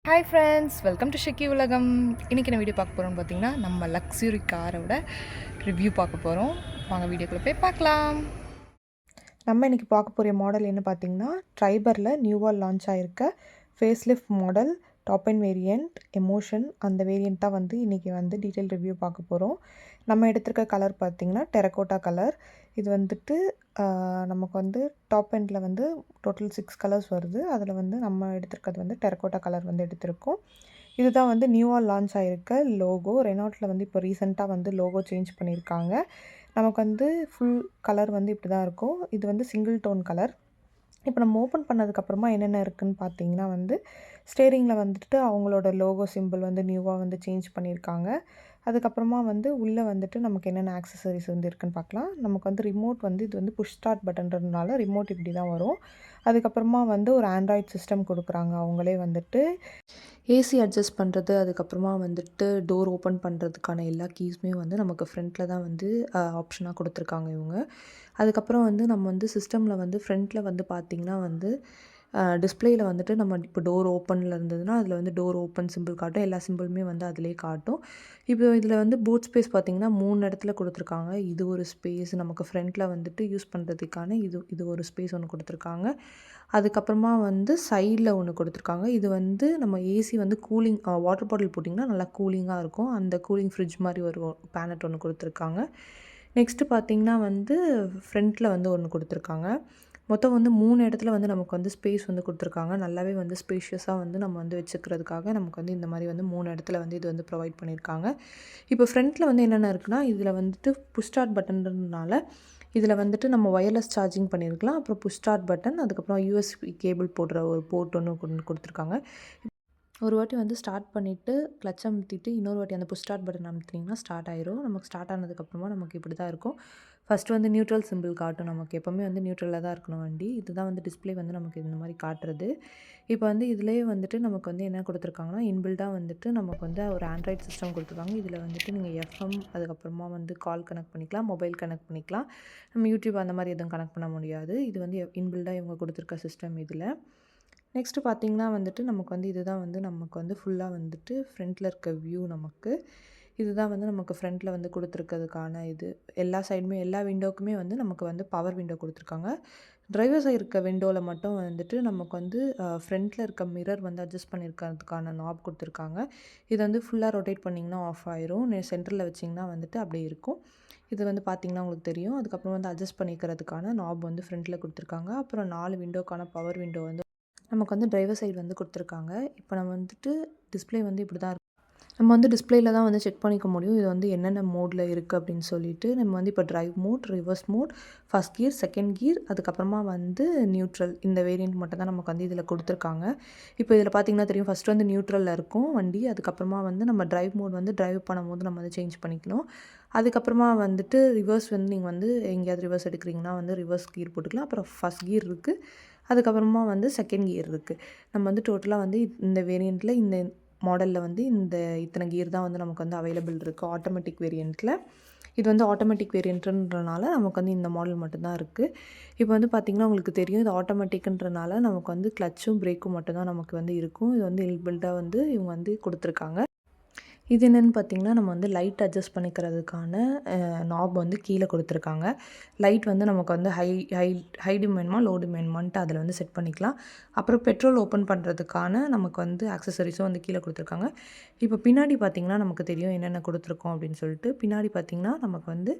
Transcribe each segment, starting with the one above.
Hi friends, welcome to ஷெக்கி உலகம். இன்றைக்கி என்ன வீடியோ பார்க்க போகிறோம்னு பார்த்தீங்கன்னா, நம்ம லக்ஸுரி காரோட ரிவ்யூ பார்க்க போகிறோம். வாங்க வீடியோக்குள்ளே போய் பார்க்கலாம். நம்ம இன்றைக்கி பார்க்க போகிற மாடல் என்ன பார்த்தீங்கன்னா, ட்ரைபரில் நியூவாக லான்ச் ஆகிருக்க facelift model top end variant Emotion. அந்த வேரியண்ட் தான் வந்து இன்றைக்கி வந்து டீட்டெயில் ரிவ்யூ பார்க்க போகிறோம். நம்ம எடுத்திருக்க கலர் பார்த்திங்கன்னா டெரக்கோட்டா கலர். இது வந்துட்டு நமக்கு வந்து டாப் எண்டில் வந்து டோட்டல் 6 கலர்ஸ் வருது. அதில் வந்து நம்ம எடுத்திருக்கிறது வந்து டெரக்கோட்டா கலர் வந்து எடுத்திருக்கோம். இதுதான் வந்து நியூவாக லான்ச் ஆகிருக்க லோகோ. ரெனால்ட்டில் வந்து இப்போ ரீசெண்டாக வந்து லோகோ சேஞ்ச் பண்ணியிருக்காங்க. நமக்கு வந்து ஃபுல் கலர் வந்து இப்படி தான் இருக்கும். இது வந்து சிங்கிள் டோன் கலர். இப்போ நம்ம ஓப்பன் பண்ணதுக்கப்புறமா என்னென்ன இருக்குதுன்னு பார்த்தீங்கன்னா வந்து ஸ்டேரிங்கில் வந்துட்டு அவங்களோட லோகோ சிம்பிள் வந்து நியூவாக வந்து சேஞ்ச் பண்ணியிருக்காங்க. அதுக்கப்புறமா வந்து உள்ளே வந்துட்டு நமக்கு என்னென்ன ஆக்சசரிஸ் வந்து இருக்குதுன்னு பார்க்கலாம். நமக்கு வந்து ரிமோட் வந்து இது வந்து புஷ் ஸ்டார்ட் பட்டன்றதுனால ரிமோட் இப்படி தான் வரும். அதுக்கப்புறமா வந்து ஒரு ஆண்ட்ராய்ட் சிஸ்டம் கொடுக்குறாங்க. அவங்களே வந்துட்டு ஏசி அட்ஜஸ்ட் பண்ணுறது, அதுக்கப்புறமா வந்துட்டு டோர் ஓப்பன் பண்ணுறதுக்கான எல்லா கீஸுமே வந்து நமக்கு ஃப்ரண்ட்டில் தான் வந்து ஆப்ஷனாக கொடுத்துருக்காங்க இவங்க. அதுக்கப்புறம் வந்து நம்ம வந்து சிஸ்டமில் வந்து ஃப்ரண்ட்டில் வந்து பார்த்திங்கன்னா வந்து டிஸ்பிளேயில் வந்துட்டு நம்ம இப்போ டோர் ஓப்பனில் இருந்ததுன்னா அதில் வந்து டோர் ஓப்பன் சிம்பிள் காட்டும். எல்லா சிம்பிளுமே வந்து அதிலே காட்டும். இப்போ இதில் வந்து பூட் ஸ்பேஸ் பார்த்திங்கன்னா 3 இடத்துல கொடுத்துருக்காங்க. இது ஒரு ஸ்பேஸ் நமக்கு ஃப்ரண்ட்டில் வந்துட்டு யூஸ் பண்ணுறதுக்கான இது ஒரு ஸ்பேஸ் ஒன்று கொடுத்துருக்காங்க. அதுக்கப்புறமா வந்து சைடில் ஒன்று கொடுத்துருக்காங்க. இது வந்து நம்ம ஏசி வந்து கூலிங் வாட்டர் பாட்டில் போட்டிங்கன்னா நல்லா கூலிங்காக இருக்கும். அந்த கூலிங் ஃப்ரிட்ஜ் மாதிரி ஒரு பேனட் ஒன்று கொடுத்துருக்காங்க. நெக்ஸ்ட்டு பார்த்திங்கன்னா வந்து ஃப்ரண்ட்டில் வந்து ஒன்று கொடுத்துருக்காங்க. மொத்தம் வந்து 3 இடத்துல வந்து நமக்கு வந்து ஸ்பேஸ் வந்து கொடுத்துருக்காங்க. நல்லாவே வந்து ஸ்பேஷியஸாக வந்து நம்ம வந்து வச்சுக்கிறதுக்காக நமக்கு வந்து இந்த மாதிரி வந்து 3 இடத்துல வந்து இது வந்து ப்ரொவைட் பண்ணியிருக்காங்க. இப்போ ஃப்ரண்ட்டில் வந்து என்னென்ன இருக்குன்னா, இதில் வந்துட்டு புஷ் ஸ்டார்ட் பட்டன்றதுனால இதில் வந்துட்டு நம்ம ஒயர்லெஸ் சார்ஜிங் பண்ணியிருக்கலாம். அப்புறம் புஷ் ஸ்டார்ட் பட்டன், அதுக்கப்புறம் யூஎஸ்பி கேபிள் போடுற ஒரு போர்ட் ஒன்று கொடுத்துருக்காங்க. ஒரு வாட்டி வந்து ஸ்டார்ட் பண்ணிவிட்டு கிளட்ச் அமுத்திட்டு இன்னொரு வாட்டி அந்த புஷ் ஸ்டார்ட் பட்டன் அமுத்தினீங்கன்னா ஸ்டார்ட் ஆயிரும். நமக்கு ஸ்டார்ட் ஆனதுக்கப்புறமா நமக்கு இப்படி தான் இருக்கும். ஃபஸ்ட்டு வந்து நியூட்ரல் சிம்பிள் காட்டும். நமக்கு எப்போவுமே வந்து நியூட்ரலில் தான் இருக்கணும் வண்டி. இதுதான் வந்து டிஸ்பிளே வந்து நமக்கு இந்த மாதிரி காட்டுறது. இப்போ வந்து இதிலேயே வந்துட்டு நமக்கு வந்து என்ன கொடுத்துருக்காங்கன்னா, இன்பில்டாக வந்துட்டு நமக்கு வந்து ஒரு ஆண்ட்ராய்ட் சிஸ்டம் கொடுத்துருக்காங்க. இதில் வந்துட்டு நீங்கள் எஃப்எம், அதுக்கப்புறமா வந்து கால் கனெக்ட் பண்ணிக்கலாம், மொபைல் கனெக்ட் பண்ணிக்கலாம். நம்ம யூடியூப் அந்த மாதிரி எதுவும் கனெக்ட் பண்ண முடியாது. இது வந்து இன்பில்டாக இவங்க கொடுத்துருக்க சிஸ்டம் இதில். நெக்ஸ்ட்டு பார்த்திங்கன்னா வந்துட்டு நமக்கு வந்து இதுதான் வந்து நமக்கு வந்து ஃபுல்லாக வந்துட்டு ஃப்ரண்ட்டில் இருக்க வியூ நமக்கு. இதுதான் வந்து நமக்கு ஃப்ரண்ட்டில் வந்து கொடுத்துருக்கிறதுக்கான இது. எல்லா சைடுமே எல்லா விண்டோக்குமே வந்து நமக்கு வந்து பவர் விண்டோ கொடுத்துருக்காங்க. டிரைவர் சைடு இருக்க விண்டோவில் மட்டும் வந்துட்டு நமக்கு வந்து ஃப்ரண்ட்டில் இருக்க மிரர் வந்து அட்ஜஸ்ட் பண்ணியிருக்கிறதுக்கான நாப் கொடுத்துருக்காங்க. இது வந்து ஃபுல்லாக ரொட்டேட் பண்ணிங்கன்னா ஆஃப் ஆயிரும். சென்டரில் வச்சிங்கன்னா வந்துட்டு அப்படியே இருக்கும். இது வந்து பார்த்திங்கன்னா உங்களுக்கு தெரியும். அதுக்கப்புறம் வந்து அட்ஜஸ்ட் பண்ணிக்கிறதுக்கான நாப் வந்து ஃப்ரண்ட்டில் கொடுத்துருக்காங்க. அப்புறம் 4 விண்டோக்கான பவர் விண்டோ வந்து நமக்கு வந்து டிரைவர் சைடு வந்து கொடுத்துருக்காங்க. இப்போ நம்ம வந்துட்டு டிஸ்பிளே வந்து இப்படி தான் இருக்கும். நம்ம வந்து டிஸ்பிளேயில் தான் வந்து செக் பண்ணிக்க முடியும். இது வந்து என்னென்ன மோடில் இருக்குது அப்படின்னு சொல்லிட்டு. நம்ம வந்து இப்போ drive mode, reverse mode, first gear, second gear, அதுக்கப்புறமா வந்து நியூட்ரல், இந்த வேரியண்ட் மட்டும் தான் நமக்கு வந்து இதில் கொடுத்துருக்காங்க. இப்போ இதில் பார்த்திங்கன்னா தெரியும், ஃபஸ்ட்டு வந்து நியூட்ரலில் இருக்கும் வண்டி. அதுக்கப்புறமா வந்து நம்ம டிரைவ் மோட் வந்து டிரைவ் பண்ணும்போது நம்ம வந்து சேஞ்ச் பண்ணிக்கணும். அதுக்கப்புறமா வந்துட்டு ரிவர்ஸ் வந்து நீங்கள் வந்து எங்கேயாவது ரிவர்ஸ் எடுக்கிறீங்கன்னா வந்து ரிவர்ஸ் கியர் போட்டுக்கலாம். அப்புறம் ஃபஸ்ட் கியர் இருக்குது. அதுக்கப்புறமா வந்து செகண்ட் கியர் இருக்குது. நம்ம வந்து டோட்டலாக வந்து இந்த வேரியண்ட்டில் இந்த மாடலில் வந்து இத்தனை கியர் தான் வந்து நமக்கு வந்து அவைலபிள் இருக்குது ஆட்டோமேட்டிக் வேரியண்ட்டில். இது வந்து ஆட்டோமேட்டிக் வேரியண்ட்டுன்றனால நமக்கு வந்து இந்த மாடல் மட்டும்தான் இருக்குது. இப்போ வந்து பார்த்திங்கன்னா உங்களுக்கு தெரியும், இது ஆட்டோமேட்டிக்குன்றனால நமக்கு வந்து கிளச்சும் பிரேக்கும் மட்டும்தான் நமக்கு வந்து இருக்கும். இது வந்து இன்பில்டாக வந்து இவங்க வந்து கொடுத்துருக்காங்க. இது என்னென்னு பார்த்திங்கன்னா, நம்ம வந்து லைட் அட்ஜஸ்ட் பண்ணிக்கிறதுக்கான நாப் வந்து கீழே கொடுத்துருக்காங்க. லைட் வந்து நமக்கு வந்து ஹை ஹை ஹை டிம் வேணுமா, லோ டிம் வேணுமான்ட்டு அதில் வந்து செட் பண்ணிக்கலாம். அப்புறம் பெட்ரோல் ஓப்பன் பண்ணுறதுக்கான நமக்கு வந்து ஆக்சசரிஸும் வந்து கீழே கொடுத்துருக்காங்க. இப்போ பின்னாடி பார்த்திங்கன்னா நமக்கு தெரியும் என்னென்ன கொடுத்துருக்கோம் அப்படின்னு சொல்லிட்டு. பின்னாடி பார்த்திங்கன்னா நமக்கு வந்து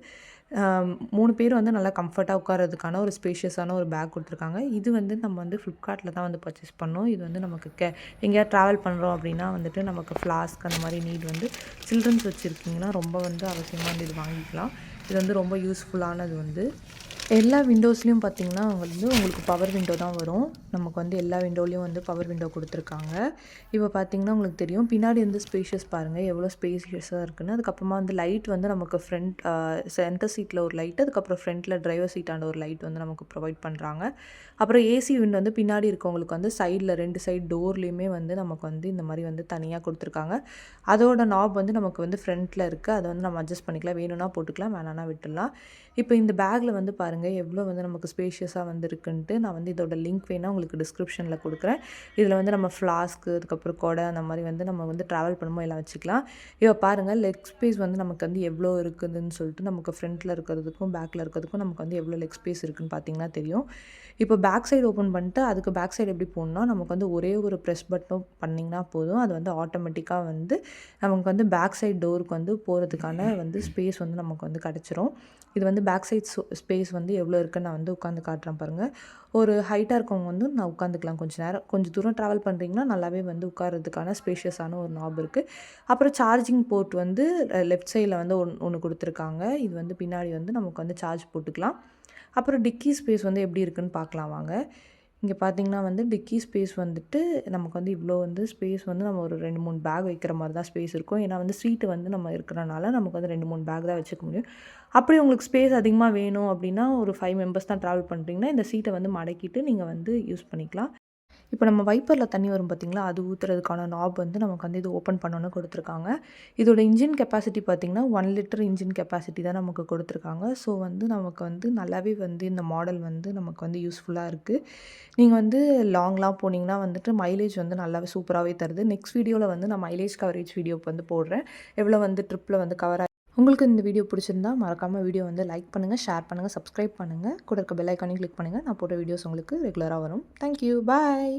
3 பேர் வந்து நல்லா கம்ஃபர்ட்டாக உட்காரதுக்கான ஒரு ஸ்பேஷியஸான ஒரு பேக் கொடுத்துருக்காங்க. இது வந்து நம்ம வந்து ஃப்ளிப்கார்ட்டில் தான் வந்து பர்ச்சேஸ் பண்ணோம். இது வந்து நமக்கு எங்கேயாவது ட்ராவல் பண்ணுறோம் அப்படின்னா வந்துட்டு நமக்கு ஃப்ளாஸ்க் அந்த மாதிரி நீட் வந்து சில்ட்ரன்ஸ் வச்சுருக்கீங்கன்னா ரொம்ப வந்து அவசியமாக வந்து இது வாங்கிக்கலாம். இது வந்து ரொம்ப யூஸ்ஃபுல்லானது வந்து. எல்லா விண்டோஸ்லேயும் பார்த்திங்கன்னா வந்து உங்களுக்கு பவர் விண்டோ தான் வரும். நமக்கு வந்து எல்லா விண்டோலேயும் வந்து பவர் விண்டோ கொடுத்துருக்காங்க. இப்போ பார்த்திங்கன்னா உங்களுக்கு தெரியும், பின்னாடி வந்து ஸ்பேஷியஸ் பாருங்கள் எவ்வளோ ஸ்பேஷியஸாக இருக்குன்னு. அதுக்கப்புறமா வந்து லைட் வந்து நமக்கு ஃப்ரண்ட் சென்டர் சீட்டில் ஒரு லைட், அதுக்கப்புறம் ஃப்ரண்ட்டில் டிரைவர் சீட்டாண்ட ஒரு லைட் வந்து நமக்கு ப்ரொவைட் பண்ணுறாங்க. அப்புறம் ஏசி விண்டோ வந்து பின்னாடி இருக்கவங்களுக்கு வந்து சைடில் 2 சைடு டோர்லேயுமே வந்து நமக்கு வந்து இந்த மாதிரி வந்து தனியாக கொடுத்துருக்காங்க. அதோட நாப் வந்து நமக்கு வந்து ஃப்ரண்ட்டில் இருக்குது. அதை வந்து நம்ம அட்ஜஸ்ட் பண்ணிக்கலாம். வேணும்னா போட்டுக்கலாம், வேணான்னா விட்டுடலாம். இப்போ இந்த பேக்கில் வந்து பாருங்கள் பாருங்கள் எவ்வளோ வந்து நமக்கு ஸ்பேஷியஸாக வந்து இருக்குன்ட்டு. நான் வந்து இதோட லிங்க் வேணால் உங்களுக்கு டிஸ்கிரிப்ஷனில் கொடுக்குறேன். இதில் வந்து நம்ம ஃப்ளாஸ்க்கு, அதுக்கப்புறம் கொடை அந்த மாதிரி வந்து நம்ம வந்து ட்ராவல் பண்ணும்போது எல்லாம் வச்சுக்கலாம். இப்போ பாருங்கள் லெக் ஸ்பேஸ் வந்து நமக்கு வந்து எவ்வளோ இருக்குதுன்னு சொல்லிட்டு நமக்கு ஃப்ரண்ட்டில் இருக்கிறதுக்கும் பேக்கில் இருக்கிறதுக்கும் நமக்கு வந்து எவ்வளோ லெக் ஸ்பேஸ் இருக்குதுன்னு பார்த்தீங்கன்னா தெரியும். இப்போ பேக் சைடு ஓப்பன் பண்ணிட்டு அதுக்கு பேக் சைடு எப்படி போகணுன்னா, நமக்கு வந்து ஒரே ஒரு ப்ரெஸ் பட்டன் பண்ணிங்கன்னா போதும். அது வந்து ஆட்டோமேட்டிக்காக வந்து நமக்கு வந்து பேக் சைடு டோருக்கு வந்து போகிறதுக்கான வந்து ஸ்பேஸ் வந்து நமக்கு வந்து கிடச்சிரும். இது வந்து பேக் சைட் ஸ்பேஸ் வந்து எவ்வளோ இருக்குன்னு நான் வந்து உட்காந்து காட்டுறேன் பாருங்கள். ஒரு ஹைட்டாக இருக்கவங்க வந்து நான் உட்காந்துக்கலாம் கொஞ்சம் நேரம். கொஞ்சம் தூரம் ட்ராவல் பண்ணுறீங்கன்னா நல்லாவே வந்து உட்காரதுக்கான ஸ்பேஷியஸான ஒரு நாப் இருக்குது. அப்புறம் சார்ஜிங் போர்ட் வந்து லெஃப்ட் சைடில் வந்து ஒன்று கொடுத்துருக்காங்க. இது வந்து பின்னாடி வந்து நமக்கு வந்து சார்ஜ் போட்டுக்கலாம். அப்புறம் டிக்கி ஸ்பேஸ் வந்து எப்படி இருக்குன்னு பார்க்கலாம் வாங்க. இங்கே பார்த்தீங்கன்னா வந்து டிக்கி ஸ்பேஸ் வந்துட்டு நமக்கு வந்து இவ்வளோ வந்து ஸ்பேஸ் வந்து நம்ம ஒரு 2, 3 பேக் வைக்கிற மாதிரி தான் ஸ்பேஸ் இருக்கும். ஏன்னா வந்து சீட்டு வந்து நம்ம இருக்கிறனால நமக்கு வந்து 2, 3 பேக் தான் வச்சுக்க முடியும். அப்படி உங்களுக்கு ஸ்பேஸ் அதிகமாக வேணும் அப்படின்னா ஒரு 5 மெம்பர்ஸ் தான் ட்ராவல் பண்ணுறீங்கன்னா இந்த சீட்டை வந்து மடக்கிட்டு நீங்கள் வந்து யூஸ் பண்ணிக்கலாம். இப்போ நம்ம வைப்பரில் தண்ணி வரும் பார்த்திங்களா, அது ஊற்றுறதுக்கான நாப் வந்து நமக்கு வந்து இது ஓப்பன் பண்ணோன்னு கொடுத்துருக்காங்க. இதோட இன்ஜின் கெப்பாசிட்டி பார்த்திங்கன்னா 1 லிட்டர் இன்ஜின் கெப்பாசிட்டி தான் நமக்கு கொடுத்துருக்காங்க. ஸோ வந்து நமக்கு வந்து நல்லாவே வந்து இந்த மாடல் வந்து நமக்கு வந்து யூஸ்ஃபுல்லாக இருக்குது. நீங்கள் வந்து லாங்லாம் போனீங்கன்னா வந்துட்டு மைலேஜ் வந்து நல்லாவே சூப்பராகவே தருது. நெக்ஸ்ட் வீடியோவில் வந்து நான் மைலேஜ் கவரேஜ் வீடியோ வந்து போடுறேன். எவ்வளோ வந்து ட்ரிப்பில் வந்து கவர் உங்களுக்கு இந்த வீடியோ பிடிச்சிருந்தா மறக்காமல் வீடியோ வந்து லைக் பண்ணுங்கள், ஷேர் பண்ணுங்கள், சப்ஸ்கிரைப் பண்ணுங்கள். கூட இருக்க பெல் ஐக்கானையும் கிளிக் பண்ணுங்கள். நான் போட்ட வீடியோஸ் உங்களுக்கு ரெகுலராக வரும். தேங்க்யூ, பாய்.